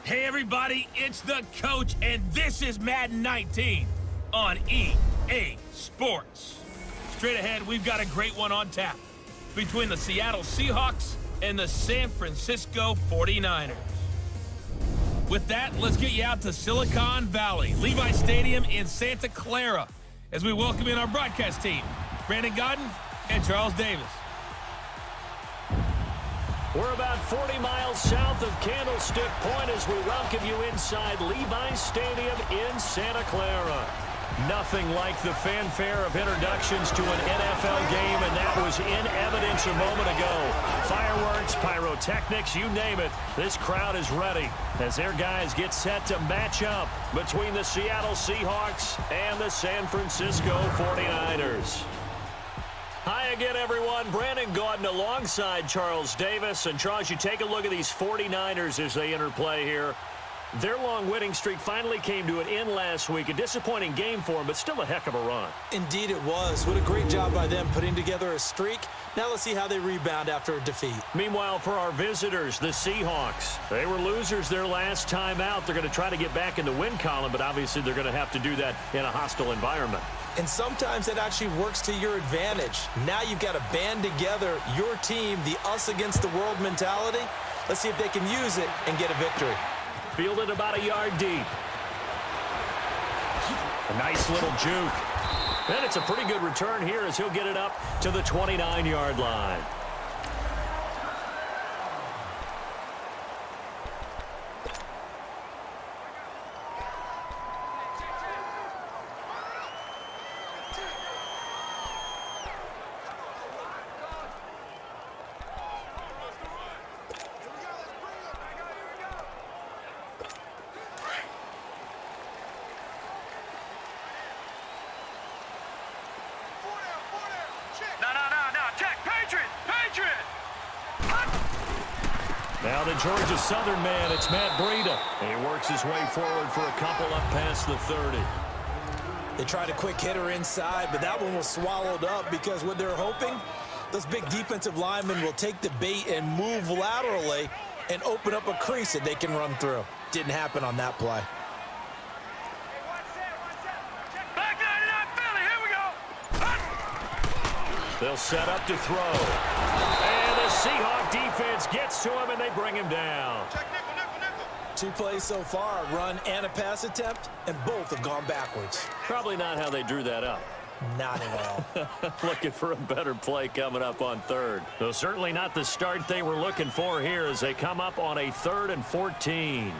Hey everybody, it's the coach, and this is Madden 19 on EA Sports. Straight ahead, we've got a great one on tap between the Seattle Seahawks and the San Francisco 49ers. With that, let's get you out to Silicon Valley, Levi Stadium in Santa Clara, as we welcome in our broadcast team, Brandon Godden and Charles Davis. We're about 40 miles south of Candlestick Point as we welcome you inside Levi Stadium in Santa Clara. Nothing like the fanfare of introductions to an NFL game, and that was in evidence a moment ago. Fireworks, pyrotechnics, you name it. This crowd is ready as their guys get set to match up between the Seattle Seahawks and the San Francisco 49ers. Hi again, everyone. Brandon Gaudin alongside Charles Davis. And, Charles, you take a look at these 49ers as they enter play here. Their long winning streak finally came to an end last week. A disappointing game for them, but still a heck of a run. Indeed it was. What a great job by them putting together a streak. Now let's see how they rebound after a defeat. Meanwhile, for our visitors, the Seahawks, they were losers their last time out. They're going to try to get back in the win column, but obviously they're going to have to do that in a hostile environment. And sometimes it actually works to your advantage. Now you've got to band together your team, the us against the world mentality. Let's see if they can use it and get a victory. Fielded about a yard deep. A nice little juke. And it's a pretty good return here as he'll get it up to the 29-yard line. Now the Georgia Southern man, it's Matt Breida. And he works his way forward for a couple up past the 30. They tried a quick hitter inside, but that one was swallowed up because what they're hoping, those big defensive linemen will take the bait and move laterally and open up a crease that they can run through. Didn't happen on that play. They'll set up to throw. And the Seahawk defense gets to him, and they bring him down. Two plays so far, a run and a pass attempt, and both have gone backwards. Probably not how they drew that up. Not at all. Looking for a better play coming up on third. Though certainly not the start they were looking for here as they come up on a 3rd and 14.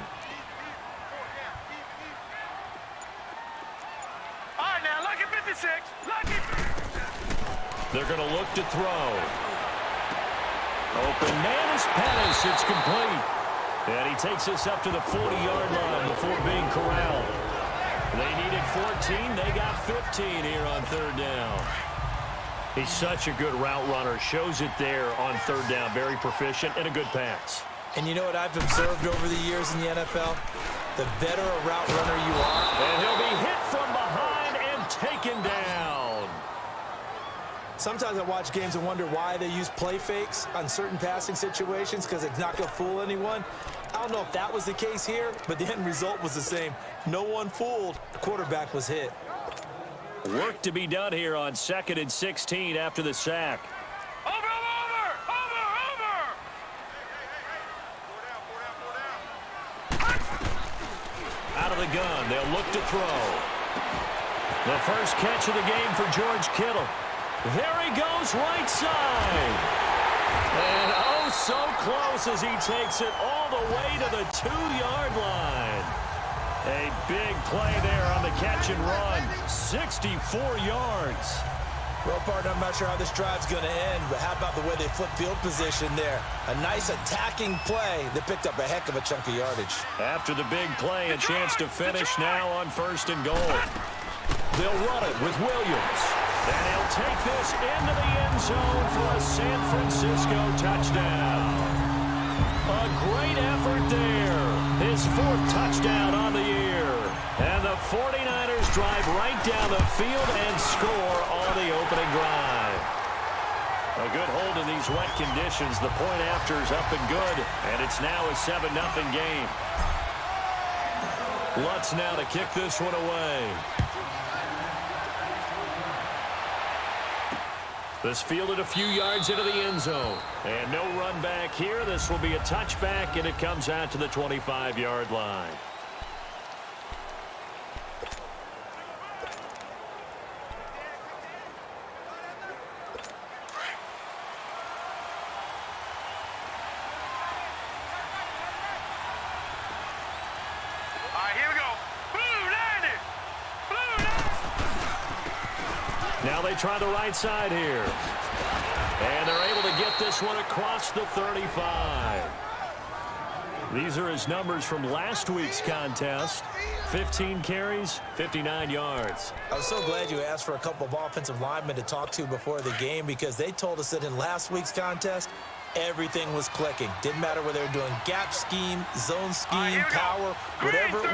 All right, now, look at 56. Look at... They're going to look to throw. Open man is Pettis. It's complete. And he takes us up to the 40-yard line before being corralled. They needed 14. They got 15 here on 3rd down. He's such a good route runner. Shows it there on 3rd down. Very proficient and a good pass. And you know what I've observed over the years in the NFL? The better a route runner you are. And he'll be hit from behind and taken down. Sometimes I watch games and wonder why they use play fakes on certain passing situations because it's not going to fool anyone. I don't know if that was the case here, but the end result was the same. No one fooled. The quarterback was hit. Work to be done here on 2nd and 16 after the sack. Over! Out of the gun, they'll look to throw. The first catch of the game for George Kittle. There he goes, right side. And oh, so close as he takes it all the way to the 2-yard line. A big play there on the catch and run. 64 yards. Well, partner, I'm not sure how this drive's going to end, but how about the way they flip field position there? A nice attacking play that picked up a heck of a chunk of yardage. After the big play, a chance to finish now on 1st and goal. They'll run it with Williams. And he'll take this into the end zone for a San Francisco touchdown. A great effort there. His 4th touchdown on the year. And the 49ers drive right down the field and score on the opening drive. A good hold in these wet conditions. The point after is up and good. And it's now a 7-0 game. Lutz now to kick this one away. This fielded a few yards into the end zone. And no run back here. This will be a touchback, and it comes out to the 25-yard line. All right, here we go. Blue Niners! Blue Niners! Now they try the right side here. And they're able to get this one across the 35. These are his numbers from last week's contest. 15 carries, 59 yards. I was so glad you asked for a couple of offensive linemen to talk to before the game, because they told us that in last week's contest, everything was clicking. Didn't matter whether they were doing gap scheme, zone scheme, power, whatever it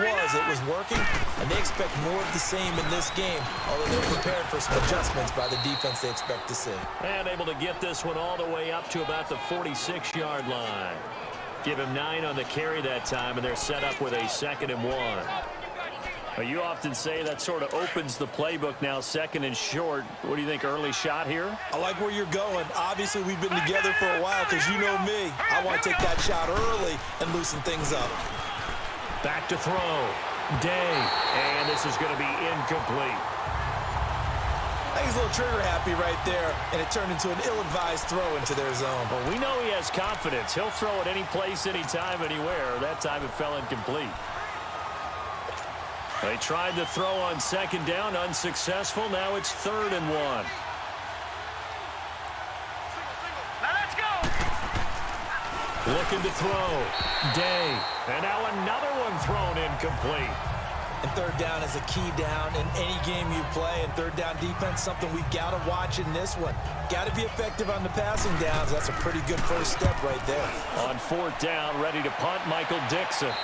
was working. And they expect more of the same in this game, although they're prepared for some adjustments by the defense they expect to see. And able to get this one all the way up to about the 46-yard line. Give him 9 on the carry that time, and they're set up with a 2nd and 1. Well, you often say that sort of opens the playbook now, 2nd and short. What do you think, early shot here? I like where you're going. Obviously, we've been together for a while, because you know me. I want to take that shot early and loosen things up. Back to throw. Day. And this is going to be incomplete. I think he's a little trigger happy right there, and it turned into an ill-advised throw into their zone. Well, we know he has confidence. He'll throw it any place, anytime, anywhere. That time it fell incomplete. They tried to throw on 2nd down, unsuccessful. Now it's 3rd and 1. Now let's go. Looking to throw. Day. And now another one thrown incomplete. And 3rd down is a key down in any game you play. And 3rd down defense, something we've got to watch in this one. Got to be effective on the passing downs. That's a pretty good first step right there. On 4th down, ready to punt, Michael Dixon.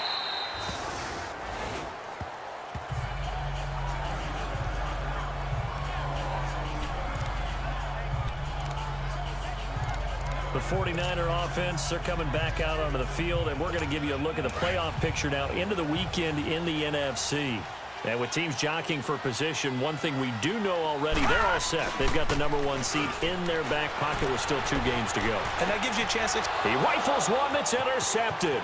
The 49er offense, they're coming back out onto the field, and we're going to give you a look at the playoff picture now into the weekend in the NFC. And with teams jockeying for position, one thing we do know already, they're all set. They've got the #1 seed in their back pocket with still 2 games to go. And that gives you a chance to... He rifles one that's intercepted.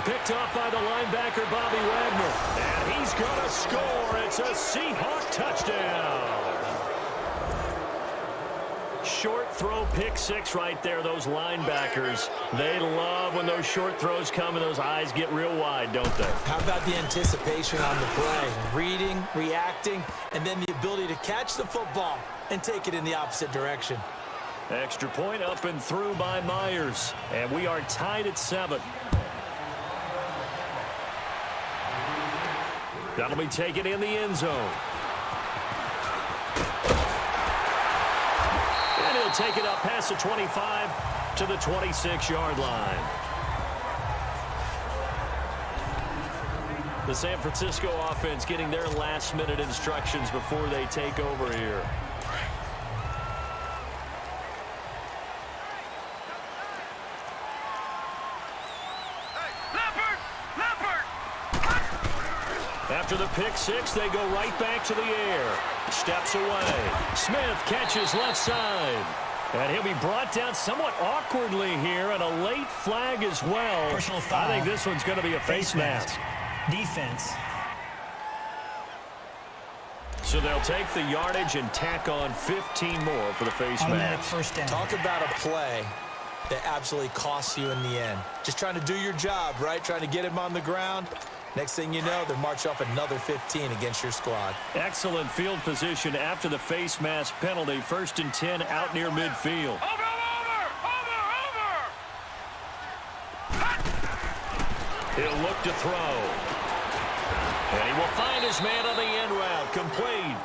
Picked off by the linebacker, Bobby Wagner. And he's going to score. It's a Seahawk touchdown. Short throw, pick 6 right there. Those linebackers, they love when those short throws come and those eyes get real wide, don't they? How about the anticipation on the play? Reading, reacting, and then the ability to catch the football and take it in the opposite direction. Extra point up and through by Myers. And we are tied at 7. That'll be taken in the end zone. And he'll take it up past the 25 to the 26-yard line. The San Francisco offense getting their last-minute instructions before they take over here. After the pick 6, they go right back to the air. Steps away. Smith catches left side. And he'll be brought down somewhat awkwardly here, and a late flag as well. Personal foul. I think this one's going to be a face mask. Defense. So they'll take the yardage and tack on 15 more for the face Automatic mask. first down. Talk about a play that absolutely costs you in the end. Just trying to do your job, right? Trying to get him on the ground. Next thing you know, they march off another 15 against your squad. Excellent field position after the face mask penalty. 1st and 10 out near midfield. Over! He'll look to throw. And he will find his man on the end route. Complete.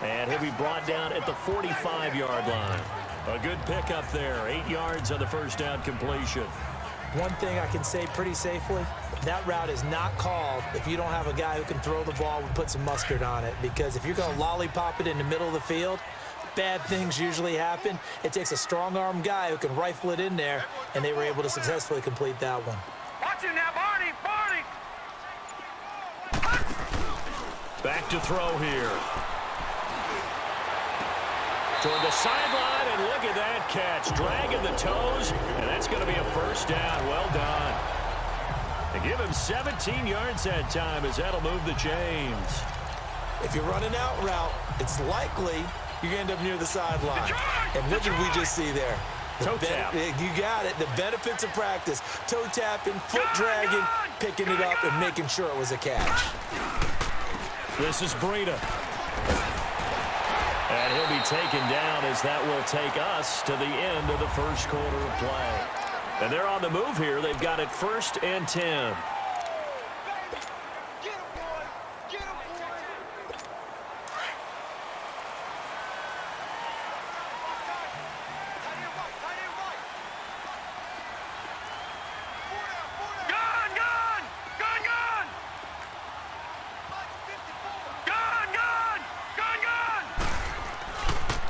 And he'll be brought down at the 45-yard line. A good pickup there. 8 yards on the first down completion. One thing I can say pretty safely, that route is not called if you don't have a guy who can throw the ball and put some mustard on it. Because if you're going to lollipop it in the middle of the field, bad things usually happen. It takes a strong-arm guy who can rifle it in there, and they were able to successfully complete that one. Watch it now, Barney! Back to throw here. Toward the sideline, and look at that catch. Dragging the toes, and that's going to be a first down. Well done. They give him 17 yards that time as that'll move the chains. If you're running out route, it's likely you're going to end up near the sideline. And what did we just see there? Toe tap. You got it. The benefits of practice. Toe tapping, foot dragging, picking it up, and making sure it was a catch. This is Breida. And he'll be taken down as that will take us to the end of the first quarter of play. And they're on the move here. They've got it 1st and 10.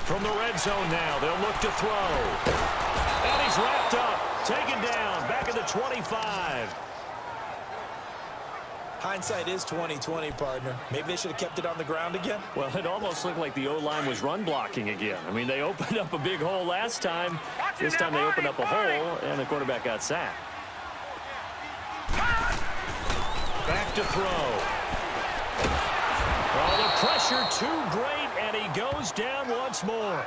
From the red zone now, they'll look to throw. And he's wrapped up, taken down, back at the 25. Hindsight is 20/20, partner. Maybe they should have kept it on the ground again. Well, it almost looked like the O-line was run blocking again. I mean, they opened up a big hole last time. This time they opened up a hole, and the quarterback got sacked. Back to throw. Oh, the pressure too great, and he goes down once more.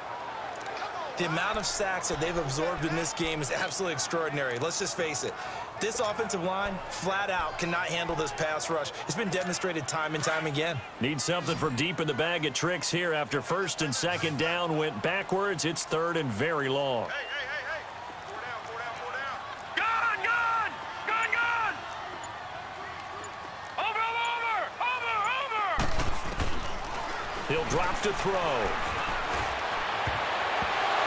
The amount of sacks that they've absorbed in this game is absolutely extraordinary. Let's just face it. This offensive line, flat out, cannot handle this pass rush. It's been demonstrated time and time again. Need something from deep in the bag of tricks here after 1st and 2nd down went backwards. It's 3rd and very long. Hey. Four down. Gun! Over! He'll drop to throw.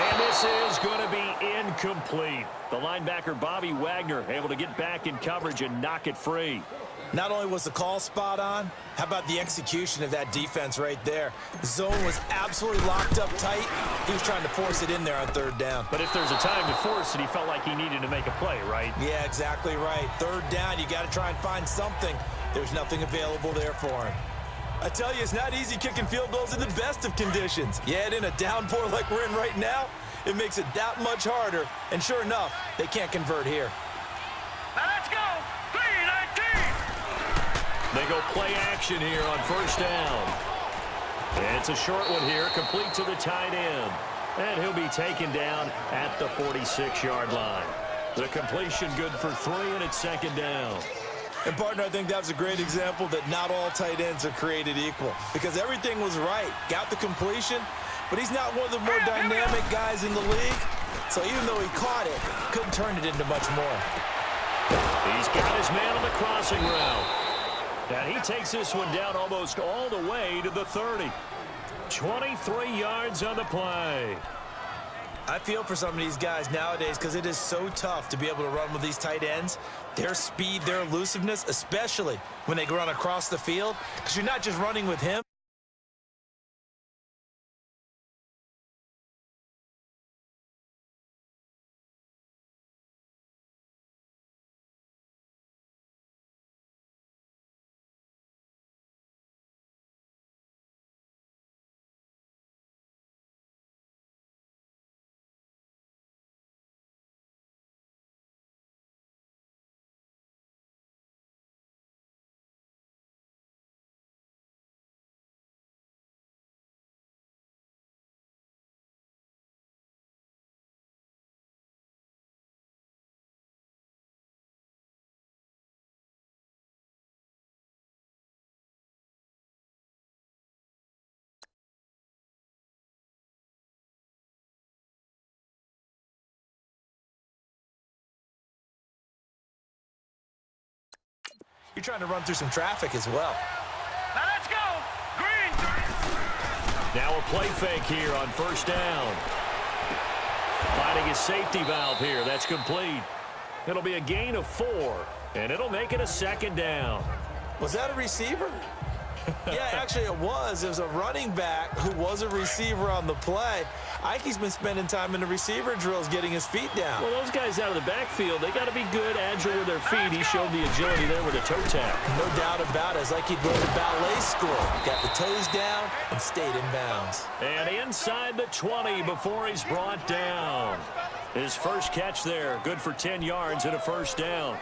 And this is going to be incomplete. The linebacker, Bobby Wagner, able to get back in coverage and knock it free. Not only was the call spot on, how about the execution of that defense right there? Zone was absolutely locked up tight. He was trying to force it in there on 3rd down. But if there's a time to force it, he felt like he needed to make a play, right? Yeah, exactly right. 3rd down, you got to try and find something. There's nothing available there for him. I tell you, it's not easy kicking field goals in the best of conditions. Yet in a downpour like we're in right now, it makes it that much harder. And sure enough, they can't convert here. Now let's go! 3-19! They go play action here on 1st down. And it's a short one here, complete to the tight end. And he'll be taken down at the 46-yard line. The completion good for 3, and it's 2nd down. And, partner, I think that was a great example that not all tight ends are created equal. Because everything was right. Got the completion, but he's not one of the more dynamic guys in the league. So even though he caught it, couldn't turn it into much more. He's got his man on the crossing route. And he takes this one down almost all the way to the 30. 23 yards on the play. I feel for some of these guys nowadays because it is so tough to be able to run with these tight ends. Their speed, their elusiveness, especially when they run across the field, because you're not just running with him. You're trying to run through some traffic as well. Now let's go! Green! Now a play fake here on 1st down. Finding his safety valve here. That's complete. It'll be a gain of 4, and it'll make it a 2nd down. Was that a receiver? Yeah, actually it was. It was a running back who was a receiver on the play. Ike's been spending time in the receiver drills getting his feet down. Well, those guys out of the backfield, they got to be good, agile with their feet. He showed the agility there with a toe tap. No doubt about it. It's like he'd rode a ballet school. Got the toes down and stayed in bounds. And inside the 20 before he's brought down. His first catch there, good for 10 yards and a first down.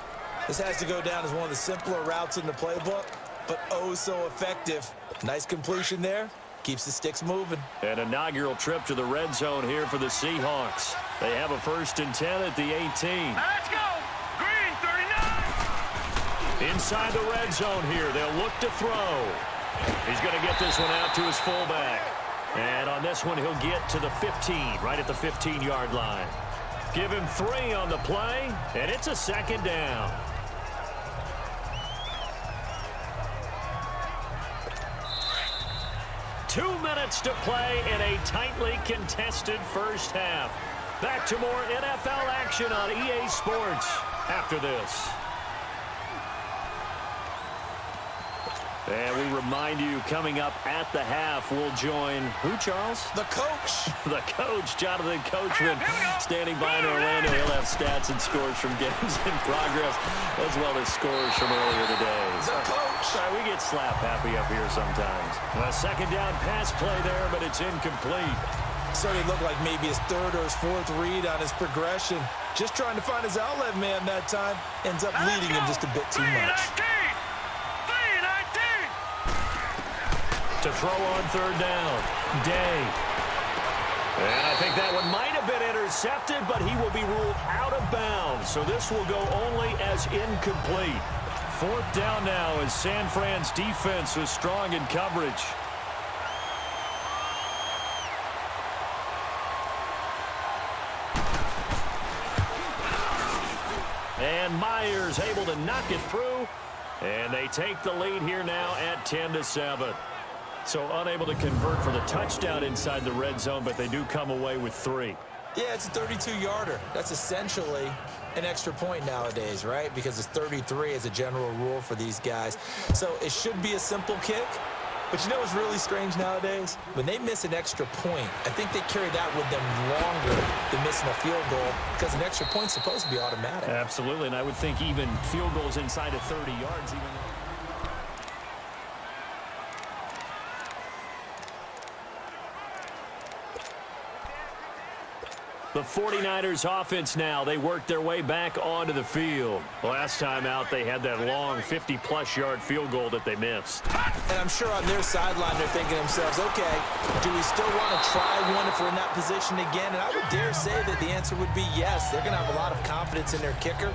This has to go down as one of the simpler routes in the playbook, but oh so effective. Nice completion there. Keeps the sticks moving. An inaugural trip to the red zone here for the Seahawks. They have a 1st and 10 at the 18. Let's go. Green 39. Inside the red zone here, they'll look to throw. He's going to get this one out to his fullback. And on this one, he'll get to the 15, right at the 15-yard line. Give him 3 on the play, and it's a 2nd down. Two minutes to play in a tightly contested first half. Back to more NFL action on EA Sports after this. And we remind you, coming up at the half, we'll join who, Charles? The coach. The coach, Jonathan Coachman, standing by in Orlando. He'll have stats and scores from games in progress, as well as scores from earlier today. The coach. Sorry, we get slap happy up here sometimes. A 2nd down pass play there, but it's incomplete. Started to look like maybe his 3rd or his 4th read on his progression. Just trying to find his outlet man that time. Ends up leading him just a bit too much. To throw on 3rd down, Day. And I think that one might have been intercepted, but he will be ruled out of bounds. So this will go only as incomplete. 4th down now as San Fran's defense was strong in coverage. And Myers able to knock it through. And they take the lead here now at 10-7. So unable to convert for the touchdown inside the red zone, but they do come away with 3. Yeah, it's a 32-yarder. That's essentially an extra point nowadays, right? Because it's 33 as a general rule for these guys. So it should be a simple kick. But you know what's really strange nowadays? When they miss an extra point, I think they carry that with them longer than missing a field goal because an extra point's supposed to be automatic. Absolutely, and I would think even field goals inside of 30 yards even. The 49ers offense now, they work their way back onto the field. Last time out, they had that long 50-plus yard field goal that they missed. And I'm sure on their sideline, they're thinking to themselves, okay, do we still want to try one if we're in that position again? And I would dare say that the answer would be yes. They're going to have a lot of confidence in their kicker.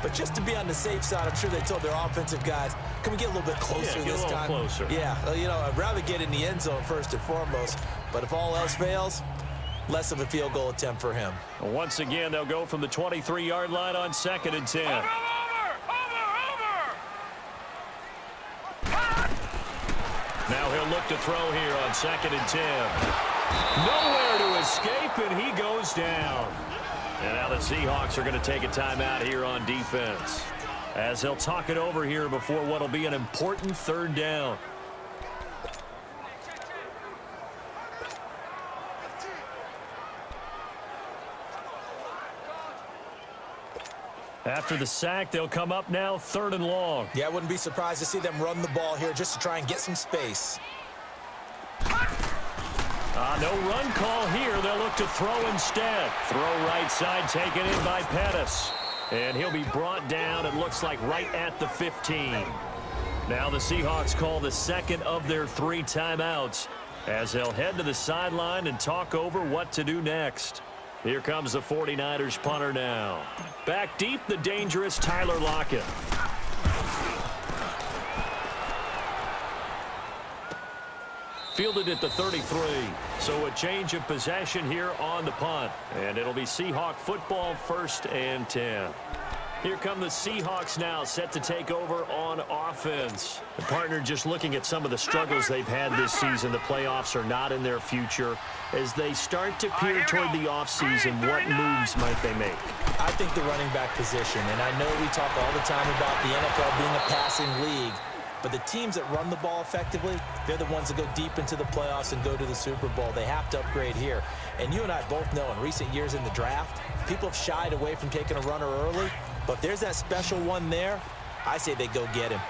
But just to be on the safe side, I'm sure they told their offensive guys, can we get a little bit closer this time? Closer. Yeah, you know, I'd rather get in the end zone first and foremost. But if all else fails, less of a field goal attempt for him. Once again, they'll go from the 23-yard line on 2nd and 10. Over. Now he'll look to throw here on 2nd and 10. Nowhere to escape, and he goes down. And now the Seahawks are going to take a timeout here on defense, as they'll talk it over here before what will be an important 3rd down. After the sack, they'll come up now 3rd and long. Yeah, I wouldn't be surprised to see them run the ball here just to try and get some space. No run call here. They'll look to throw instead. Throw right side taken in by Pettis. And he'll be brought down, it looks like, right at the 15. Now the Seahawks call the 2nd of their 3 timeouts as they'll head to the sideline and talk over what to do next. Here comes the 49ers punter now. Back deep, the dangerous Tyler Lockett. Fielded at the 33. So a change of possession here on the punt. And it'll be Seahawk football, 1st and 10. Here come the Seahawks now, set to take over on offense. The partner just looking at some of the struggles they've had this season. The playoffs are not in their future. As they start to peer toward the offseason, what moves might they make? I think the running back position, and I know we talk all the time about the NFL being a passing league, But the teams that run the ball effectively, they're the ones that go deep into the playoffs and go to the Super Bowl. They have to upgrade here. And you and I both know in recent years in the draft, people have shied away from taking a runner early. But if there's that special one there, I say they go get him.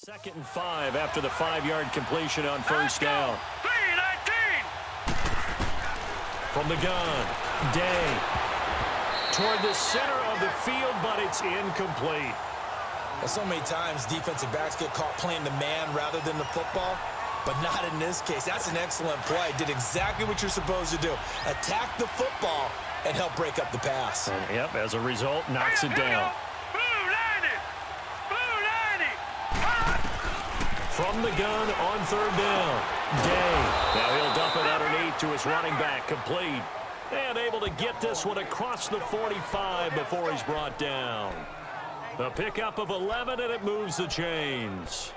2nd and 5 after the 5-yard completion on first down. 3-19. From the gun, Day. Toward the center of the field, but it's incomplete. Well, so many times defensive backs get caught playing the man rather than the football, but not in this case. That's an excellent play. Did exactly what you're supposed to do. Attack the football and help break up the pass. And, yep, as a result, knocks it down. From the gun on 3rd down, Day. Now he'll dump it underneath to his running back, complete. And able to get this one across the 45 before he's brought down. A pickup of 11, and it moves the chains.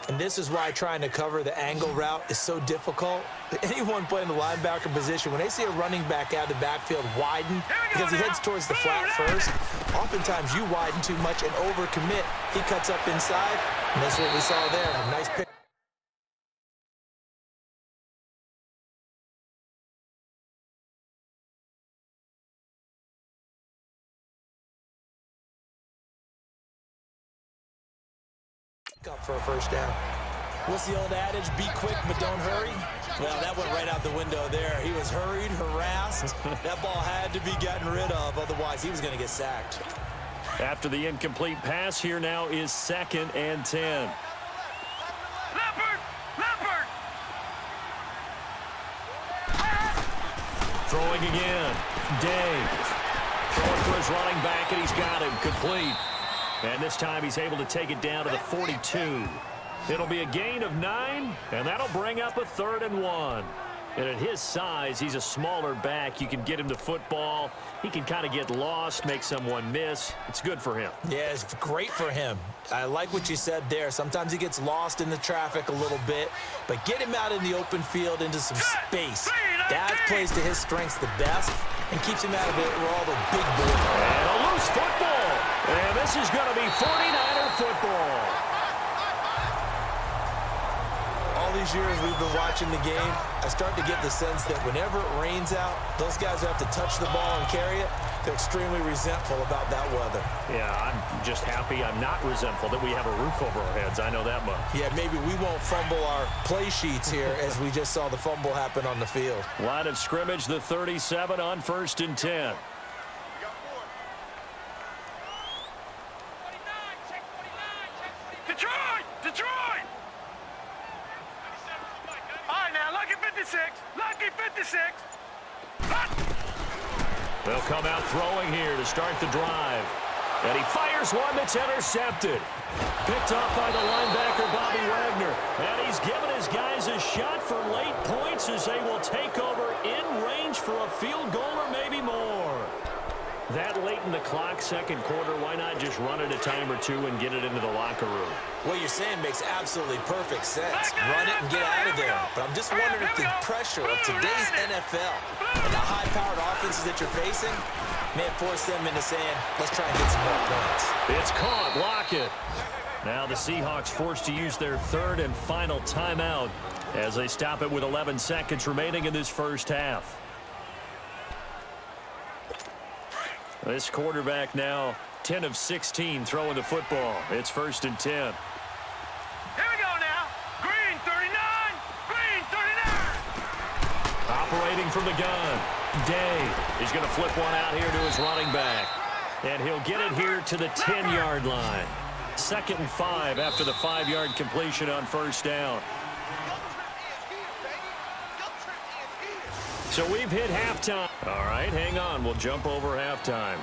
And this is why trying to cover the angle route is so difficult. Anyone playing the linebacker position, when they see a running back out of the backfield widen because he heads towards the flat first, oftentimes you widen too much and overcommit. He cuts up inside, and that's what we saw there. A nice pick. Up for a first down. What's the old adage? Be quick, but don't hurry. Well, that went right out the window there. He was hurried, harassed. That ball had to be gotten rid of, otherwise he was going to get sacked. After the incomplete pass, here now is 2nd and 10. Leopard! Throwing again. Day. Throwing for his running back, and he's got him complete. And this time he's able to take it down to the 42. It'll be a gain of 9, and that'll bring up a 3rd and 1. And at his size, he's a smaller back. You can get him the football. He can kind of get lost, make someone miss. It's good for him. Yeah, it's great for him. I like what you said there. Sometimes he gets lost in the traffic a little bit, but get him out in the open field into some space. That plays to his strengths the best and keeps him out of it where all the big boys are. And a loose football. And this is going to be 49er football. All these years we've been watching the game, I start to get the sense that whenever it rains out, those guys who have to touch the ball and carry it, they're extremely resentful about that weather. Yeah, I'm just happy I'm not resentful that we have a roof over our heads. I know that much. Yeah, maybe we won't fumble our play sheets here as we just saw the fumble happen on the field. Line of scrimmage, the 37 on 1st and 10. Detroit! All right, now, lucky 56. Lucky 56. They'll come out throwing here to start the drive. And he fires one that's intercepted. Picked off by the linebacker, Bobby Wagner. And he's given his guys a shot for late points as they will take over in range for a field goal or maybe more. That late in the clock, 2nd quarter, why not just run it a time or two and get it into the locker room? What you're saying makes absolutely perfect sense. Run it and get out of there. But I'm just wondering if the pressure of today's NFL and the high-powered offenses that you're facing may force them into saying, let's try and get some more points. It's caught. Lockett. Now the Seahawks forced to use their 3rd and final timeout as they stop it with 11 seconds remaining in this first half. This quarterback now 10 of 16 throwing the football. It's 1st and 10. Here we go now. Green 39. Green 39. Operating from the gun. Day. He's going to flip one out here to his running back. And he'll get it here to the 10-yard line. 2nd and 5 after the 5-yard completion on 1st down. So we've hit halftime. All right, hang on. We'll jump over halftime.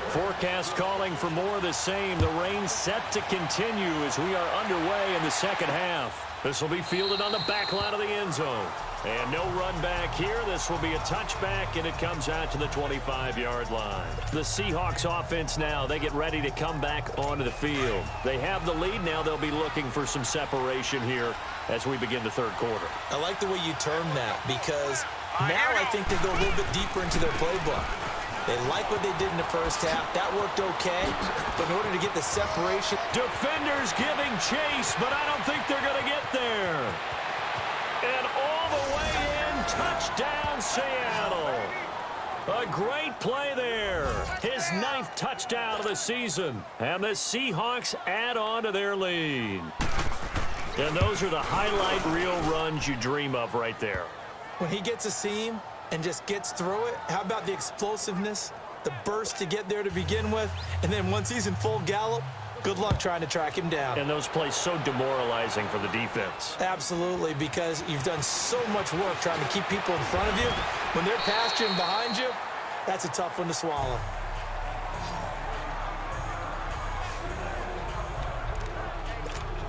Forecast calling for more of the same. The rain set to continue as we are underway in the 2nd half. This will be fielded on the back line of the end zone. And no run back here. This will be a touchback, and it comes out to the 25-yard line. The Seahawks offense now, they get ready to come back onto the field. They have the lead. Now they'll be looking for some separation here as we begin the 3rd quarter. I like the way you termed that because now I think they go a little bit deeper into their playbook. They like what they did in the first half. That worked okay, but in order to get the separation. Defenders giving chase, but I don't think they're going to get there. And all the way in, touchdown Seattle. A great play there. His 9th touchdown of the season. And the Seahawks add on to their lead. And those are the highlight reel runs you dream of right there. When he gets a seam and just gets through it, how about the explosiveness, the burst to get there to begin with, and then once he's in full gallop, good luck trying to track him down. And those plays so demoralizing for the defense. Absolutely, because you've done so much work trying to keep people in front of you. When they're past you and behind you, that's a tough one to swallow.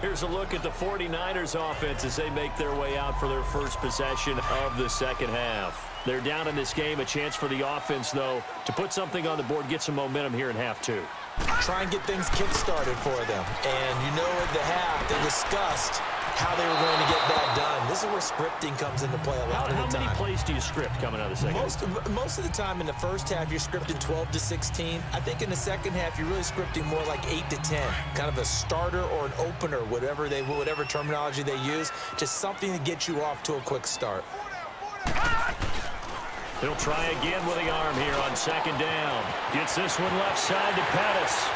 Here's a look at the 49ers offense as they make their way out for their first possession of the second half. They're down in this game. A chance for the offense, though, to put something on the board, get some momentum here in half two. Try and get things kick-started for them. And you know at the half, they discussed how they were going to get that done. This is where scripting comes into play a lot of the time. How many plays do you script coming out of the second half? Most of the time in the first half, you're scripting 12 to 16. I think in the second half, you're really scripting more like 8 to 10. Kind of a starter or an opener, whatever terminology they use. Just something to get you off to a quick start. He'll try again with the arm here on second down. Gets this one left side to Pettis.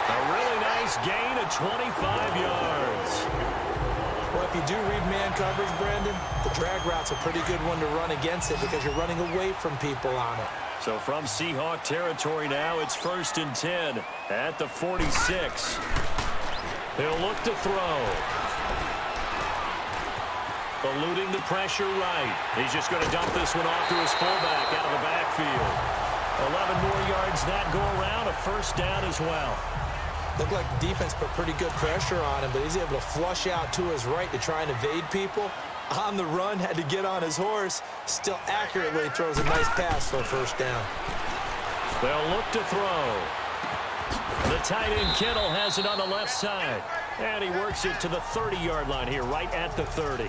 A really nice gain of 25 yards. Well, if you do read man coverage, Brandon, the drag route's a pretty good one to run against it because you're running away from people on it. So from Seahawk territory now, it's 1st and 10 at the 46. He'll look to throw. Eluding the pressure right. He's just going to dump this one off to his fullback out of the backfield. 11 more yards that go around, a first down as well. Looked like the defense put pretty good pressure on him, but he's able to flush out to his right to try and evade people. On the run, had to get on his horse. Still accurately throws a nice pass for a first down. They'll look to throw. The tight end Kittle has it on the left side. And he works it to the 30-yard line here, right at the 30.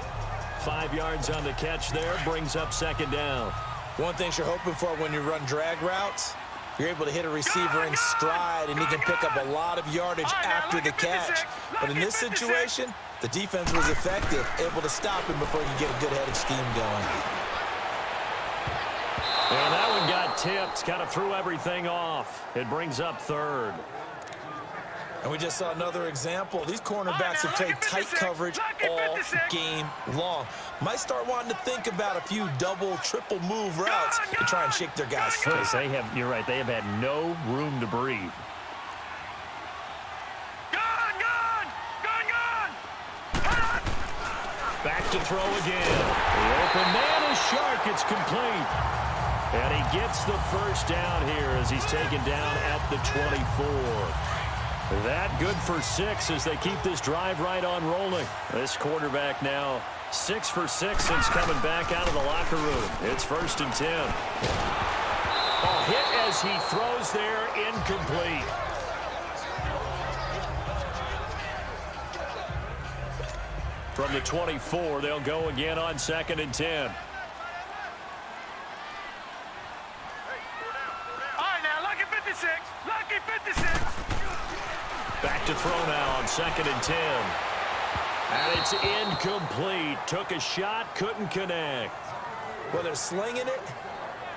5 yards on the catch there, brings up second down. One thing you're hoping for when you run drag routes, you're able to hit a receiver in stride, and he can pick up a lot of yardage after the catch. But in this situation, the defense was effective, able to stop him before he could get a good head of steam going. And that one got tipped, kind of threw everything off. It brings up third. And we just saw another example. These cornerbacks have played tight coverage all game long. Might start wanting to think about a few double, triple move routes to try and shake their guys free. You're right, they have had no room to breathe. Back to throw again. The open man is Shark. It's complete. And he gets the first down here as he's taken down at the 24. That good for 6 as they keep this drive right on rolling. This quarterback now 6 for 6 since coming back out of the locker room. It's 1st and 10. A hit as he throws there, incomplete. From the 24, they'll go again on 2nd and 10. All right, now, lucky 56. Lucky 56. Back to throw now on 2nd and 10. And it's incomplete. Took a shot, couldn't connect. Well, they're slinging it,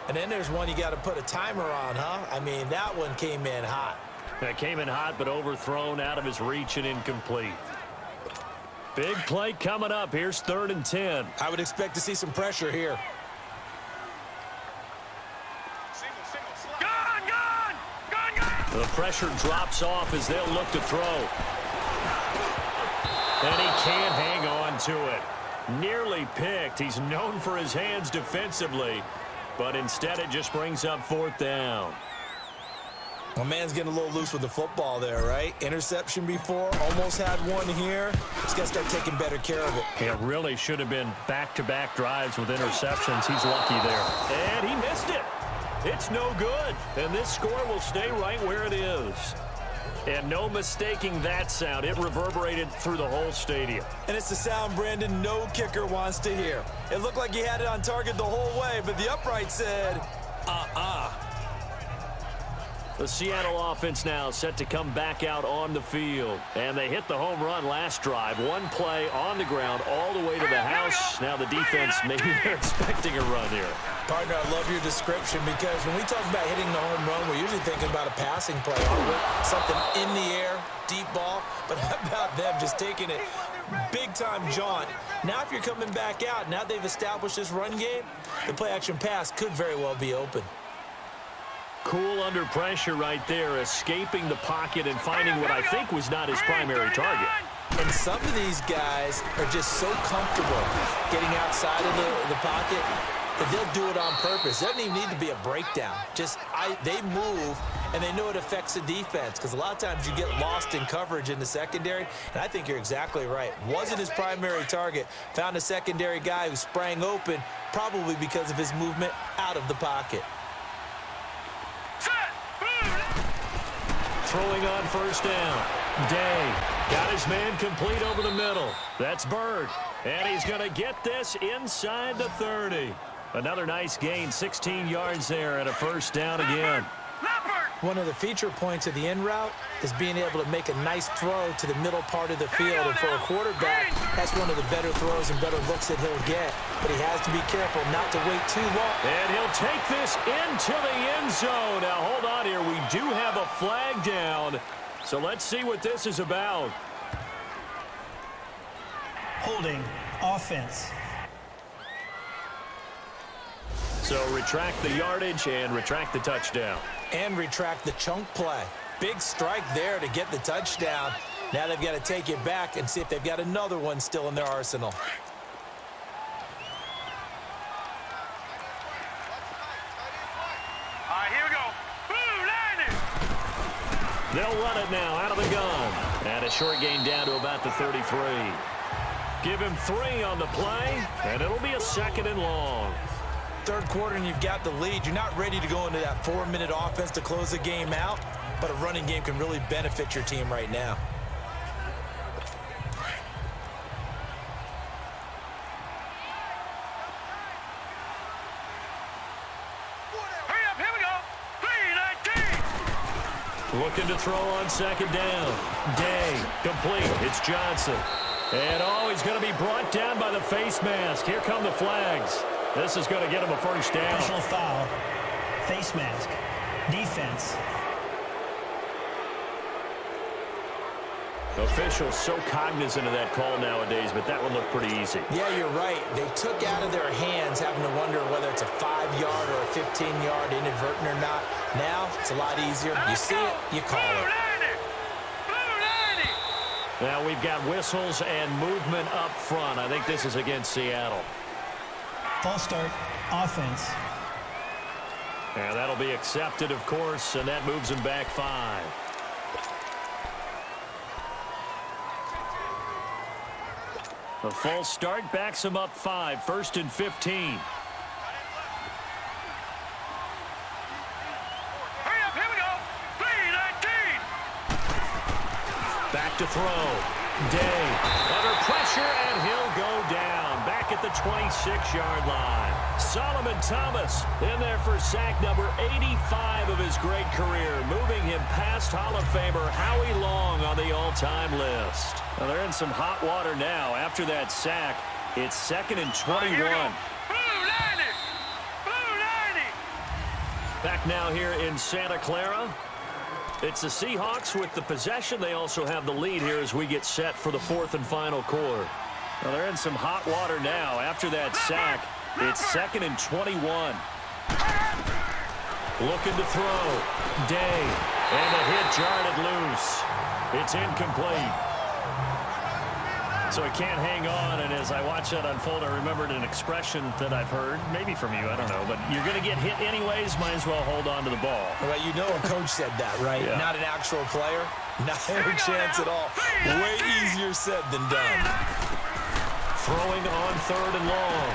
and then there's one you got to put a timer on, huh? I mean, that one came in hot. That came in hot, but overthrown, out of his reach and incomplete. Big play coming up. Here's 3rd and 10. I would expect to see some pressure here. The pressure drops off as they'll look to throw. And he can't hang on to it. Nearly picked. He's known for his hands defensively, but instead it just brings up 4th down. Well, man's getting a little loose with the football there, right? Interception before, almost had one here. He's got to start taking better care of it. It really should have been back-to-back drives with interceptions. He's lucky there. And he missed it. It's no good. And this score will stay right where it is. And no mistaking that sound. It reverberated through the whole stadium. And it's the sound, Brandon, no kicker wants to hear. It looked like he had it on target the whole way, but the upright said, The Seattle offense now set to come back out on the field. And they hit the home run last drive. One play on the ground all the way to the house. Now the defense, maybe they're expecting a run here. Partner, I love your description because when we talk about hitting the home run, we're usually thinking about a passing play. Something in the air, deep ball. But how about them just taking it big-time jaunt? Now if you're coming back out, now they've established this run game, the play-action pass could very well be open. Cool under pressure right there, escaping the pocket and finding what I think was not his primary target. And some of these guys are just so comfortable getting outside of the pocket that they'll do it on purpose. It doesn't even need to be a breakdown. They move, and they know it affects the defense because a lot of times you get lost in coverage in the secondary, and I think you're exactly right. Wasn't his primary target. Found a secondary guy who sprang open, probably because of his movement out of the pocket. Throwing on first down. Day got his man complete over the middle. That's Bird. And he's going to get this inside the 30. Another nice gain, 16 yards there, and a first down again. One of the feature points of the in route is being able to make a nice throw to the middle part of the field. And for a quarterback, that's one of the better throws and better looks that he'll get. But he has to be careful not to wait too long. And he'll take this into the end zone. Now, hold on here. We do have a flag down. So let's see what this is about. Holding offense. So retract the yardage and retract the touchdown. And retract the chunk play. Big strike there to get the touchdown. Now they've got to take it back and see if they've got another one still in their arsenal. All right, here we go. Boom, 90. They'll run it now out of the gun. And a short gain down to about the 33. Give him 3 on the play, and it'll be a second and long. Third quarter and you've got the lead. You're not ready to go into that 4-minute offense to close the game out, but a running game can really benefit your team right now. Hurry up, here we go. 3-19. Looking to throw on second down. Day, complete. It's Johnson. And he's going to be brought down by the face mask. Here come the flags. This is going to get him a first down. Personal foul. Face mask. Defense. Officials so cognizant of that call nowadays, but that one looked pretty easy. Yeah, you're right. They took out of their hands having to wonder whether it's a 5-yard or a 15-yard inadvertent or not. Now, it's a lot easier. You see it, you call it. Now we've got whistles and movement up front. I think this is against Seattle. False start. Offense. And that'll be accepted, of course, and that moves him back 5. The false start backs him up 5. 1st and 15. Hurry up, here we go. 3-19. Back to throw. Day under pressure, and he'll go down. Back at the 26-yard line. Solomon Thomas in there for sack number 85 of his great career, moving him past Hall of Famer Howie Long on the all-time list. Well, they're in some hot water now. After that sack, it's 2nd and 21. Back now here in Santa Clara. It's the Seahawks with the possession. They also have the lead here as we get set for the 4th and final quarter. Well, they're in some hot water now. After that sack, it's 2nd and 21. Looking to throw. Day. And the hit jarred it loose. It's incomplete. So he can't hang on, and as I watch that unfold, I remembered an expression that I've heard, maybe from you, I don't know, but you're going to get hit anyways, might as well hold on to the ball. Well, you know a coach said that, right? Yeah. Not an actual player. Not a chance at all. Way easier said than done. Throwing on 3rd and long.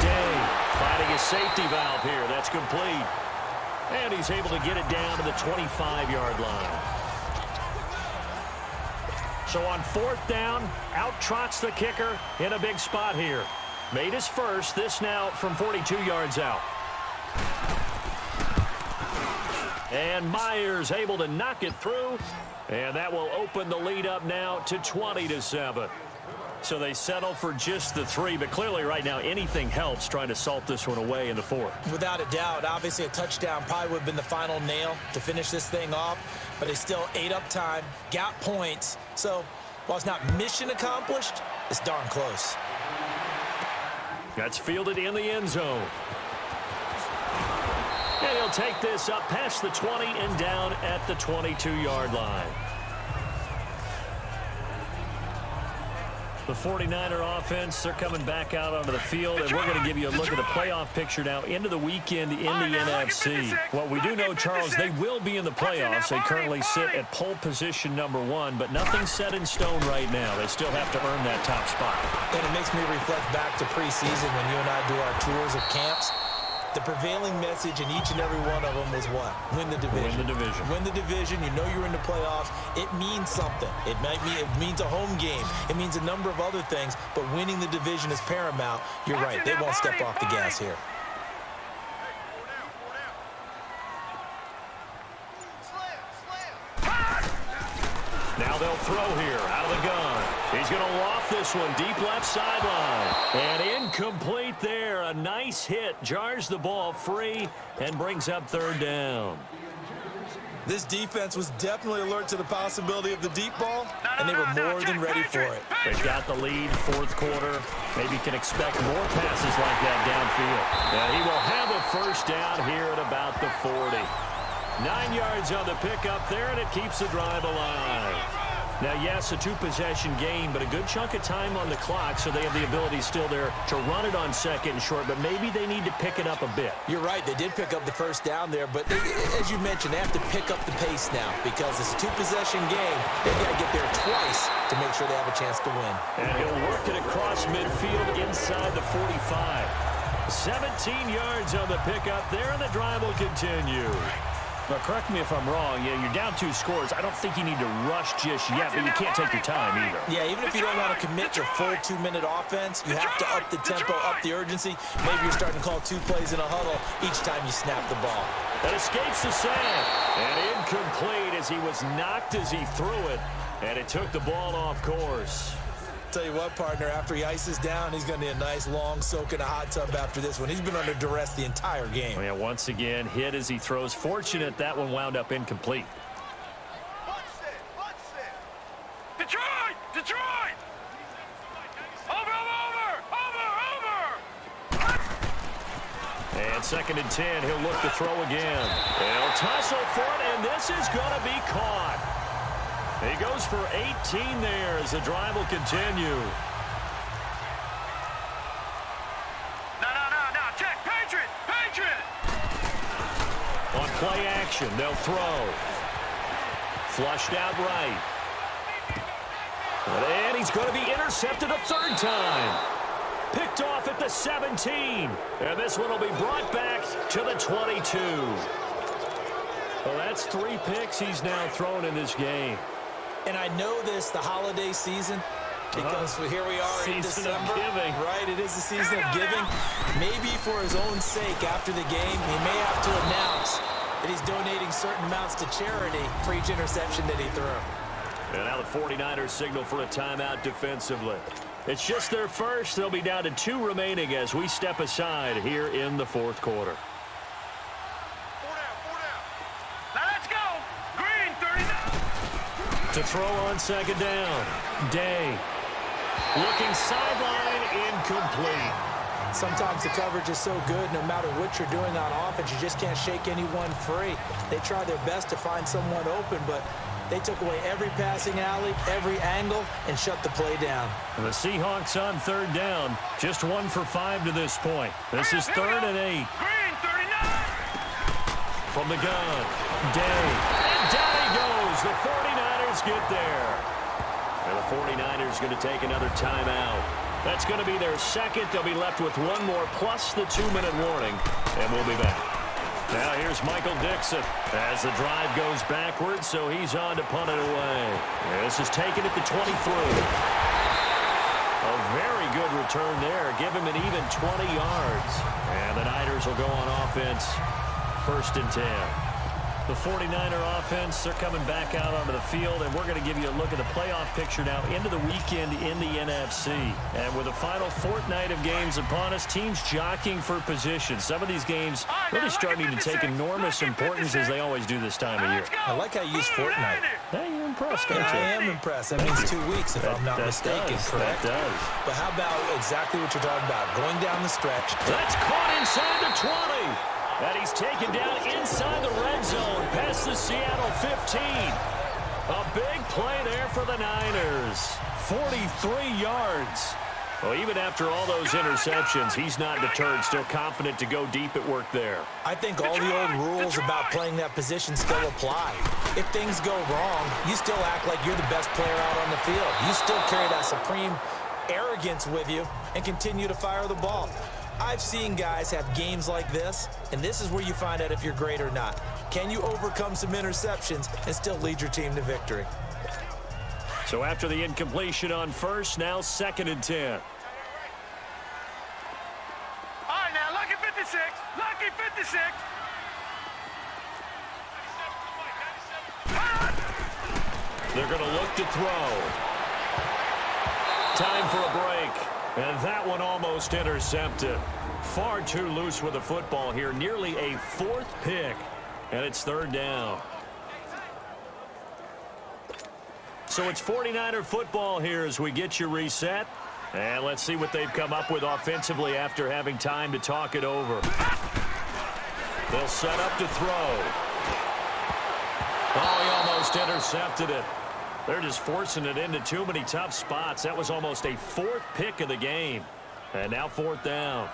Day finding a safety valve here. That's complete. And he's able to get it down to the 25-yard line. So on 4th down, out trots the kicker in a big spot here. Made his first. This now from 42 yards out. And Myers able to knock it through. And that will open the lead up now to 20-7. So they settle for just the 3, but clearly right now anything helps trying to salt this one away in the 4th. Without a doubt, obviously a touchdown probably would have been the final nail to finish this thing off, but they still ate up time, got points. So while it's not mission accomplished, it's darn close. That's fielded in the end zone. And he'll take this up past the 20 and down at the 22-yard line. The 49er offense, they're coming back out onto the field, and we're going to give you a look at the playoff picture now into the weekend in the NFC. What we do know, Charles, they will be in the playoffs. They currently sit at pole position number 1, but nothing's set in stone right now. They still have to earn that top spot. And it makes me reflect back to preseason when you and I do our tours of camps. The prevailing message in each and every one of them was what? Win the division. Win the division. Win the division. You know you're in the playoffs. It means something. It means a home game. It means a number of other things, but winning the division is paramount. You're right. They won't step off the gas here. Now they'll throw here out of the gun. He's going to loft this one deep left sideline. And incomplete there. A nice hit. Jars the ball free and brings up 3rd down. This defense was definitely alert to the possibility of the deep ball, and they were more than ready for it. They've got the lead, 4th quarter. Maybe can expect more passes like that downfield. And he will have a first down here at about the 40. 9 yards on the pickup there, and it keeps the drive alive. Now, yes, a 2-possession game, but a good chunk of time on the clock, so they have the ability still there to run it on 2nd and short, but maybe they need to pick it up a bit. You're right. They did pick up the first down there, but as you mentioned, they have to pick up the pace now because it's a 2-possession game. They've got to get there twice to make sure they have a chance to win. And he'll work it across midfield inside the 45. 17 yards on the pickup there, and the drive will continue. But correct me if I'm wrong, you're down 2 scores. I don't think you need to rush just yet, but you can't take your time either. Yeah, even if you don't want to commit your full 2-minute offense, you have to up the tempo, up the urgency. Maybe you're starting to call 2 plays in a huddle each time you snap the ball. That escapes the sand. And incomplete as he was knocked as he threw it. And it took the ball off course. Tell you what, partner, after he ices down, he's going to need a nice long soak in a hot tub after this one. He's been under duress the entire game. Oh, yeah, once again, hit as he throws. Fortunate that one wound up incomplete. Detroit! Detroit! Over! And 2nd and 10, he'll look to throw again. He'll tussle for it, and this is going to be caught. He goes for 18 there as the drive will continue. No. Check. Patriot! On play action, they'll throw. Flushed out right. And he's going to be intercepted a 3rd time. Picked off at the 17. And this one will be brought back to the 22. Well, that's 3 picks he's now thrown in this game. And I know this, the holiday season, because here we are in December. Giving. Right, it is the season of giving. Maybe for his own sake after the game, he may have to announce that he's donating certain amounts to charity for each interception that he threw. And now the 49ers signal for a timeout defensively. It's just their first. They'll be down to 2 remaining as we step aside here in the 4th quarter. To throw on 2nd down. Day. Looking sideline, incomplete. Sometimes the coverage is so good, no matter what you're doing on offense, you just can't shake anyone free. They try their best to find someone open, but they took away every passing alley, every angle, and shut the play down. And the Seahawks on 3rd down. Just 1 for 5 to this point. This is 3rd and 8. Green, 39! From the gun. Day. And down he goes. The 49ers get there. And the 49ers going to take another timeout. That's going to be their 2nd. They'll be left with 1 more plus the 2-minute warning. And we'll be back. Now here's Michael Dixon as the drive goes backwards, so he's on to punt it away. This is taken at the 23. A very good return there. Give him an even 20 yards. And the Niners will go on offense. 1st and 10. The 49er offense, they're coming back out onto the field, and we're going to give you a look at the playoff picture now into the weekend in the NFC. And with the final fortnight of games upon us, teams jockeying for position. Some of these games really starting to take enormous importance as they always do this time of year. I like how you use fortnight. Hey, you're impressed, aren't Yeah, you? I am impressed. That means 2 weeks, if I'm not mistaken, correct? That does. But how about exactly what you're talking about? Going down the stretch. That's caught inside the 20. And he's taken down inside the red zone past the Seattle 15. A big play there for the Niners. 43 yards. Well, even after all those interceptions, he's not deterred, still confident to go deep at work there. I think all the old rules about playing that position still apply. If things go wrong, you still act like you're the best player out on the field. You still carry that supreme arrogance with you and continue to fire the ball. I've seen guys have games like this, and this is where you find out if you're great or not. Can you overcome some interceptions and still lead your team to victory? So after the incompletion on first, now 2nd and 10. All right, now, lucky 56. Lucky 56. They're going to look to throw. Time for a break. And that one almost intercepted. Far too loose with the football here. Nearly a 4th pick. And it's 3rd down. So it's 49er football here as we get you reset. And let's see what they've come up with offensively after having time to talk it over. They'll set up to throw. Oh, he almost intercepted it. They're just forcing it into too many tough spots. That was almost a 4th pick of the game. And now 4th down.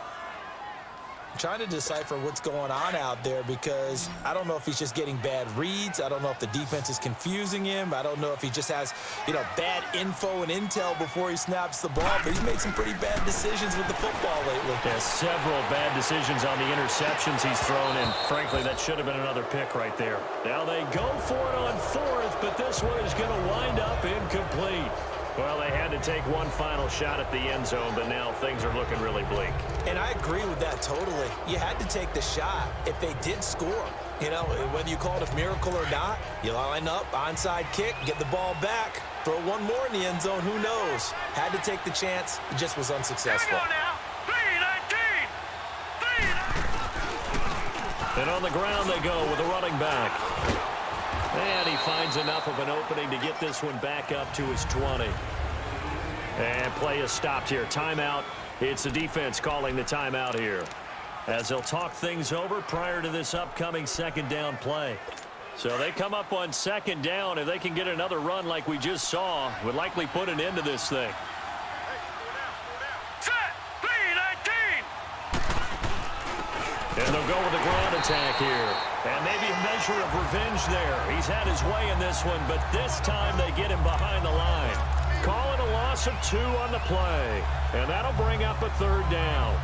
I'm trying to decipher what's going on out there because I don't know if he's just getting bad reads. I don't know if the defense is confusing him. I don't know if he just has, bad info and intel before he snaps the ball. But he's made some pretty bad decisions with the football lately. Yeah, several bad decisions on the interceptions he's thrown in. Frankly, that should have been another pick right there. Now they go for it on 4th, but this one is going to wind up incomplete. Well, they had to take one final shot at the end zone, but now things are looking really bleak. And I agree with that totally. You had to take the shot if they did score. Whether you call it a miracle or not, you line up, onside kick, get the ball back, throw one more in the end zone, who knows? Had to take the chance, it just was unsuccessful. Here we go now. 3-19. And on the ground they go with a running back. And he finds enough of an opening to get this one back up to his 20. And play is stopped here. Timeout. It's the defense calling the timeout here, as they'll talk things over prior to this upcoming 2nd down play. So they come up on 2nd down. If they can get another run like we just saw, would likely put an end to this thing. Set. 3-19. And they'll go with the ground attack here. And maybe a measure of revenge there. He's had his way in this one, but this time they get him behind the line. Call it a loss of 2 on the play. And that'll bring up a 3rd down.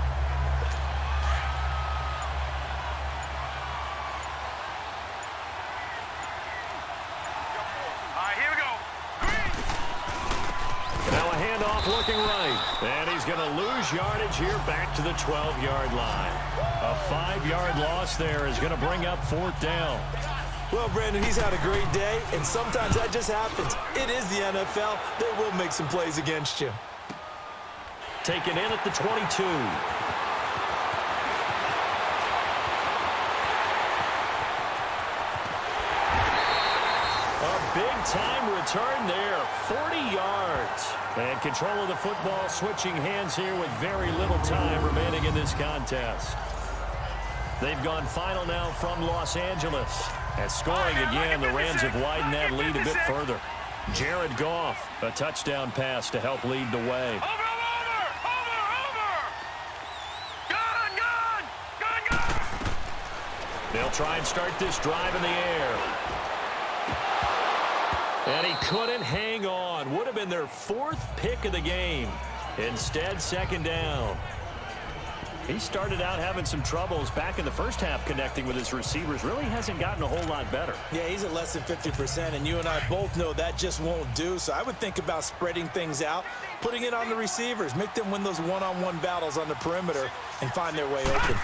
All right, here we go. Now a handoff looking right. And he's going to lose yardage here back to the 12-yard line. A 5-yard loss there is going to bring up 4th down. Well, Brandon, he's had a great day, and sometimes that just happens. It is the NFL. They will make some plays against you. Taken in at the 22. A big-time return there, 40 yards. And control of the football switching hands here with very little time remaining in this contest. They've gone final now from Los Angeles. And scoring again, the Rams have widened that lead a bit further. Jared Goff, a touchdown pass to help lead the way. Over. Gun. They'll try and start this drive in the air. And he couldn't hang on. Would have been their 4th pick of the game. Instead, 2nd down. He started out having some troubles back in the first half connecting with his receivers. Really hasn't gotten a whole lot better. Yeah, he's at less than 50%, and you and I both know that just won't do. So I would think about spreading things out, putting it on the receivers, make them win those one-on-one battles on the perimeter, and find their way open.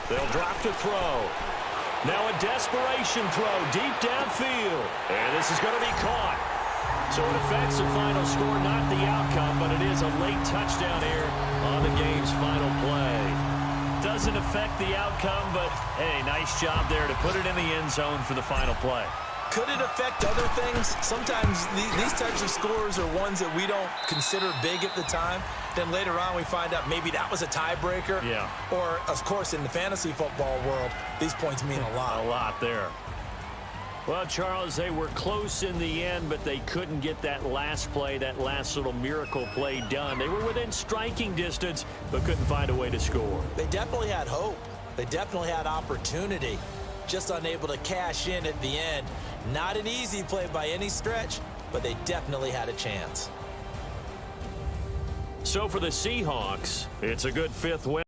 They'll drop to throw. Now a desperation throw deep downfield. And this is going to be caught. So it affects the final score, not the outcome, but it is a late touchdown here on the game's final play. Doesn't affect the outcome, but, hey, nice job there to put it in the end zone for the final play. Could it affect other things? Sometimes these types of scores are ones that we don't consider big at the time. Then later on we find out maybe that was a tiebreaker. Yeah. Or, of course, in the fantasy football world, these points mean a lot. A lot there. Well, Charles, they were close in the end, but they couldn't get that last play, that last little miracle play done. They were within striking distance, but couldn't find a way to score. They definitely had hope. They definitely had opportunity. Just unable to cash in at the end. Not an easy play by any stretch, but they definitely had a chance. So for the Seahawks, it's a good fifth win.